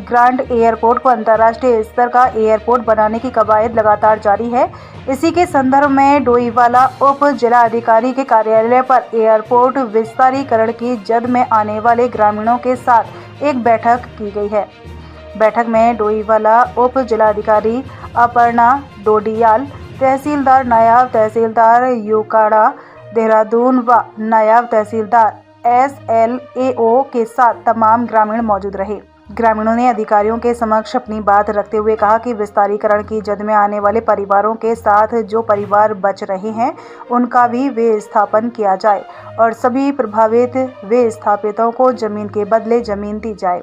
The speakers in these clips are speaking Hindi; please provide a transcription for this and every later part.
ग्रांट एयरपोर्ट को अंतर्राष्ट्रीय स्तर का एयरपोर्ट बनाने की कवायद लगातार जारी है। इसी के संदर्भ में डोईवाला उप जिला अधिकारी के कार्यालय पर एयरपोर्ट विस्तारीकरण की जद में आने वाले ग्रामीणों के साथ एक बैठक की गई है। बैठक में डोईवाला उप जिलाधिकारी अपर्णा डोडियाल, तहसीलदार नायब तहसीलदार युकाड़ा देहरादून व नायब तहसीलदार SLAO के साथ तमाम ग्रामीण मौजूद रहे। ग्रामीणों ने अधिकारियों के समक्ष अपनी बात रखते हुए कहा कि विस्तारीकरण की जद में आने वाले परिवारों के साथ जो परिवार बच रहे हैं उनका भी विस्थापन किया जाए और सभी प्रभावित विस्थापितों को जमीन के बदले जमीन दी जाए।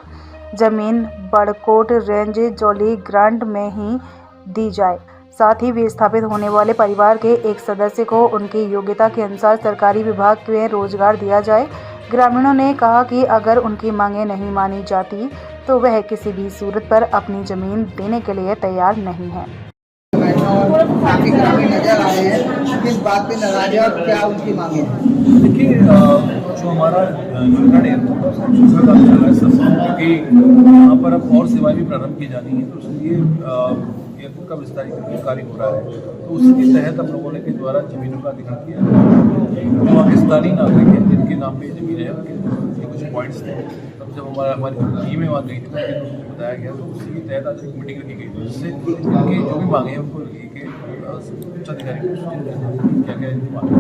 जमीन बड़कोट रेंज जोली ग्रांट में ही दी जाए। साथ ही विस्थापित होने वाले परिवार के एक सदस्य को उनकी योग्यता के अनुसार सरकारी विभाग में रोजगार दिया जाए। ग्रामीणों ने कहा कि अगर उनकी मांगें नहीं मानी जाती तो वह किसी भी सूरत पर अपनी जमीन देने के लिए तैयार नहीं है। काफी ग्रामीण नजर आ रहे हैं, किस बात पे नाराज है और क्या उनकी मांगे हैं? देखिए, जो हमारा यूनियन एयरपोर्ट है दूसरा काम चल रहा है सब, क्योंकि यहाँ पर अब और सेवाएं भी प्रारंभ की जानी है, तो इसलिए एयरपोर्ट का विस्तारीकरण कार्य हो रहा है। तो उसी के तहत हम लोगों ने के द्वारा जमीनों का अधिग्रहण किया। जो पाकिस्तानी नागरिक हैं जिनके नाम पे जमीन है उनके कुछ पॉइंट्स थे। तब जब हमारी टीमें वहाँ गई थी तो उनको बताया गया, तो उसी के तहत आज एक मीटिंग रखी गई थी जिससे उनकी जो भी मांगे हैं उनको लेके उच्च अधिकारी को क्या क्या मांगे।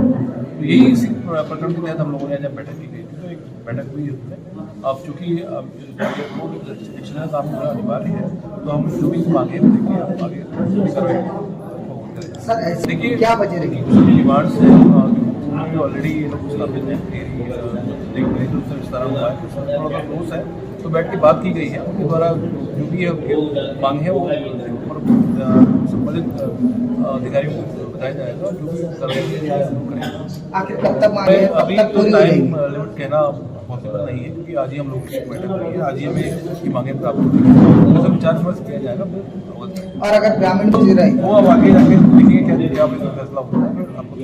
तो यही इसी प्रकरण के तहत हम लोगों ने आज बैठक की गई थी। तो एक बैठक हुई उसमें अब चूँकि इलेक्शन का काम होना अनिवार्य है, तो हम जो भी मांगे हैं देखिए हम आगे करवाएंगे। देखिए क्या वजह रही डिमांड्स है ऑलरेडी ये लोग स्थापित हैं, तो विस्तार हुआ है, थोड़ा सा क्लोज है, तो बैठ के बात की गई है। उनके द्वारा जो भी है मांग है वो संबंधित अधिकारियों को बताया जाएगा, जो भी करेंगे। आखिर कब तक मांगे? अभी तो टाइम लिमिट कहना पॉसिबल नहीं है, क्योंकि आज ही हम लोग की बैठक हुई है, आज ही हमें उसकी मांगे प्राप्त होगी, तो विचार विमर्श किया जाएगा। और अगर ग्रामीण को रही वो अब आगे जाके देखेंगे क्या फैसला होता है। आपको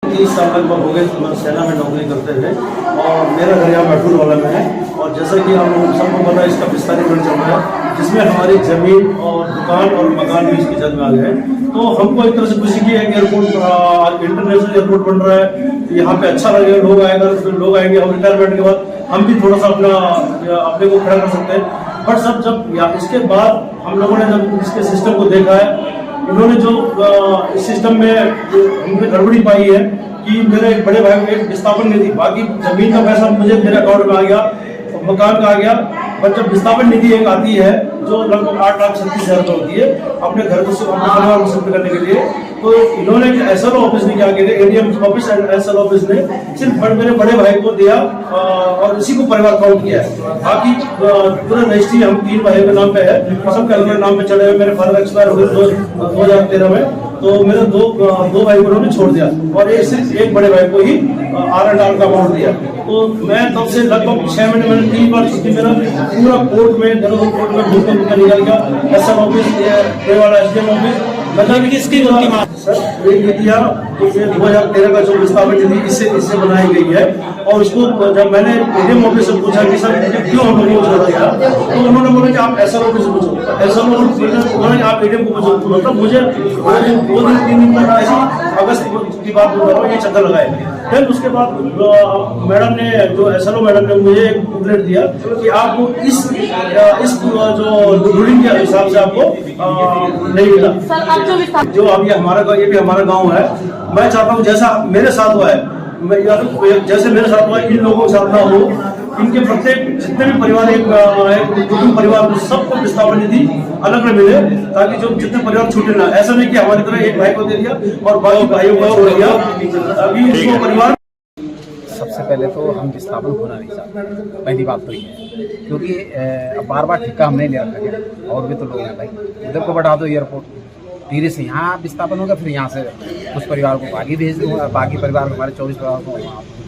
30 साल लगभग हो गए सेना में नौकरी करते हुए, और मेरा घर यहाँ मेट्रोल वाला में है। और जैसा कि हम सबको पता है इसका विस्तारीकरण चल रहा है, जिसमें हमारी जमीन और दुकान और मकान भी इसकी जद में आ गए हैं। तो हमको एक तरह से खुशी की है कि एयरपोर्ट इंटरनेशनल एयरपोर्ट बन रहा है, यहाँ पे अच्छा लगेगा, लोग आएगा, लोग आएंगे, हम रिटायरमेंट के बाद हम भी थोड़ा सा अपने को खड़ा कर सकते हैं। बट सब जब इसके बाद हम लोगों ने जब इसके सिस्टम को देखा है, इन्होंने जो इस सिस्टम में हमने गड़बड़ी पाई है कि मेरे एक बड़े भाई को एक विस्थापन निधि, बाकी जमीन का पैसा मुझे मेरे अकाउंट में आ गया, मकान का आ गया, पर जब विस्थापन निधि एक आती है जो लगभग 8,37,000 रुपये होती है अपने घर को अपने परिवार को शिफ्ट करने के लिए, तो इन्होंने SLO ऑफिस ने क्या किया, ADM office and SLO office ने सिर्फ मेरे बड़े भाई को दिया और इसी को परिवार काउंट किया है। बाकी पूरा रजिस्ट्री हम 3 भाइयों के नाम पे है, सब के नाम पे चले हुए। मेरे फादर एक्सपायर हो गए 2013 में, तो मेरे दो भाई को उन्होंने छोड़ दिया और सिर्फ एक बड़े भाई को ही R&R का अमाउंट दिया। तो मैं तब से लगभग 6 महीने मैंने 3 बार छुट्टी, मेरा पूरा कोर्ट में कोर्ट में घूम कर निकल गया। SL ऑफिस, SDM ऑफिस, मतलब किसकी गलती मार सर ये दिया। तो 2013 का जो विस्थापन निधि इससे बनाई गई है, और उसको जब मैंने ADM ऑफिस से पूछा कि सर क्यों हम लोगों को छोड़ दिया, तो उन्होंने बोला कि आप SL ऑफिस से पूछो। SL ऑफिस बोला कि आप ADM को पूछो। मतलब मुझे 2-3 दिन तक ऐसी अगस्त की बात बोल रहा हूँ, ये चक्कर लगाए। फिर उसके बाद मैडम ने, जो SLO मैडम ने मुझे एक बुकलेट दिया कि आपको इस जो रूलिंग के हिसाब से आपको नहीं मिला। जो अब ये भी हमारा गांव है। मैं चाहता हूँ जैसा मेरे साथ हुआ है, जैसे मेरे साथ हुआ इन लोगों के साथ ना हो। इनके प्रत्येक जितने भी परिवार एक कुटुंब परिवार को सबको विस्थापन निधि अलग में मिले, ताकि जो जितने परिवार छूटे ना। ऐसा नहीं कि हमारी तरह एक भाई को दे दिया और बाकी भाइयों को छोड़ दिया। अभी उसको परिवार सबसे पहले तो हम विस्थापन होना नहीं चाहते, पहली बात तो ये है, क्योंकि बार ठिक्का हमने ले रखा है। और भी तो लोग हैं भाई, उधर को बढ़ा दो एयरपोर्ट, धीरे से यहाँ विस्थापन होगा, फिर यहाँ से कुछ परिवार को बागी भेज दूँगा, बाकी परिवार को हमारे 24 परिवार को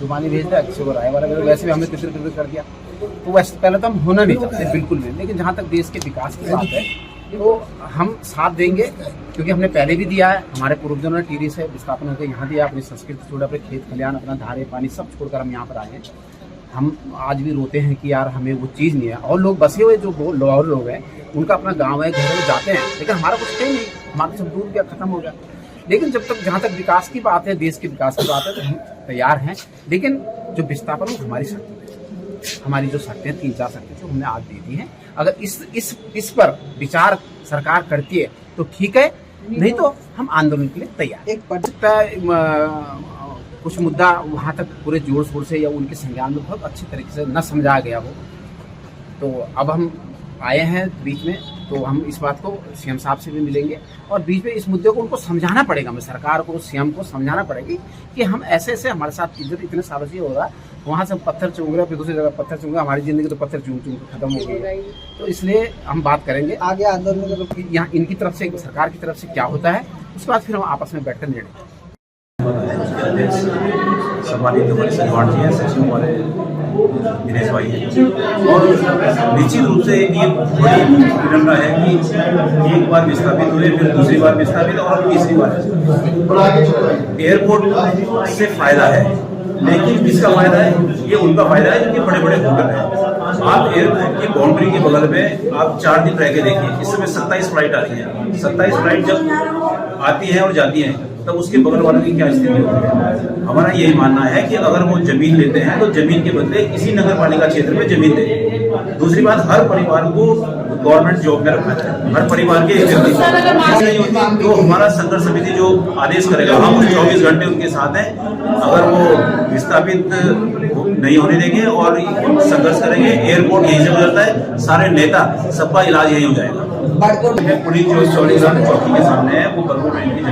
दुमानी भेज दिया, किसी को राय वाला भेज। वैसे भी हमने तितर कर दिया, तो वैसे पहले तो हम होना नहीं चाहते बिल्कुल भी। लेकिन जहाँ तक देश के विकास की बात है तो हम साथ देंगे, क्योंकि हमने पहले भी दिया है। हमारे पूर्वजों ने टीरी से विस्थापन होकर यहाँ दिया, अपनी संस्कृति छोड़, अपने खेत खलिहान, अपना धारे पानी सब छोड़कर हम यहाँ पर आए हैं। हम आज भी रोते हैं कि यार हमें वो चीज़ नहीं है। और लोग बसे हुए जो और लोग हैं उनका अपना गांव है, घर है, वो जाते हैं, लेकिन हमारा कुछ है नहीं, हमारा सब दूर गया, खत्म हो गया। लेकिन जब तक जहाँ तक विकास की बात है, देश के विकास की बात है, तो हम तैयार हैं। लेकिन जो विस्थापन वो हमारी शर्तें हैं, हमारी जो शर्तें 3-4 शर्तें जो हमने आज दे दी हैं, अगर इस पर विचार सरकार करती है तो ठीक है, नहीं तो हम आंदोलन के लिए तैयार। एक कुछ मुद्दा वहाँ तक पूरे जोर शोर से या उनके संज्ञान में बहुत अच्छी तरीके से न समझाया गया हो, तो अब हम आए हैं बीच में, तो हम इस बात को सीएम साहब से भी मिलेंगे और बीच में इस मुद्दे को उनको समझाना पड़ेगा। हमें सरकार को, सीएम को समझाना पड़ेगी कि हम ऐसे हमारे साथ इज्जत इतने सालों से हो रहा है, वहाँ से पत्थर चूंग रहे, फिर दूसरी जगह पत्थर चूंग रहे, हमारी जिंदगी तो पत्थर चूंग चूंग खत्म हो गई है। तो इसलिए हम बात करेंगे आगे आंदोलन में यहाँ इनकी तरफ से, सरकार की तरफ से क्या होता है, उसके बाद फिर हम आपस में बैठकर निर्णय। सम्मानित हमारे सजवान जी हैं, सचिव हमारे दिनेश भाई हैं, और निश्चित रूप से एक ये बड़ी विडम्बना है कि एक बार विस्थापित हुए, फिर दूसरी बार विस्थापित और तीसरी बार। एयरपोर्ट से फायदा है, लेकिन किसका फायदा है? ये उनका फायदा है जिनके बड़े बड़े होटल हैं। आप एयरपोर्ट की बाउंड्री के बगल में आप 4 दिन रह के देखिए, इस समय 27 फ्लाइट आ रही है। 27 फ्लाइट जब आती है और जाती हैं, तब उसके बगल वालों की क्या स्थिति होती है? हमारा यही मानना है कि अगर वो जमीन लेते हैं तो जमीन के बदले किसी नगर पालिका क्षेत्र में जमीन दें। दूसरी बात, हर परिवार को गवर्नमेंट जॉब में रखना चाहिए, हर परिवार के नहीं होती तो हमारा संघर्ष समिति जो आदेश करेगा, हम 24 घंटे उनके साथ हैं। अगर वो विस्थापित नहीं होने देंगे और संघर्ष करेंगे, एयरपोर्ट यहीं से गुजरता है, सारे नेता सबका इलाज यहीं हो जाएगा। पुलिस जो चौड़ी चौकी के सामने है वो बरगो ट्रेन की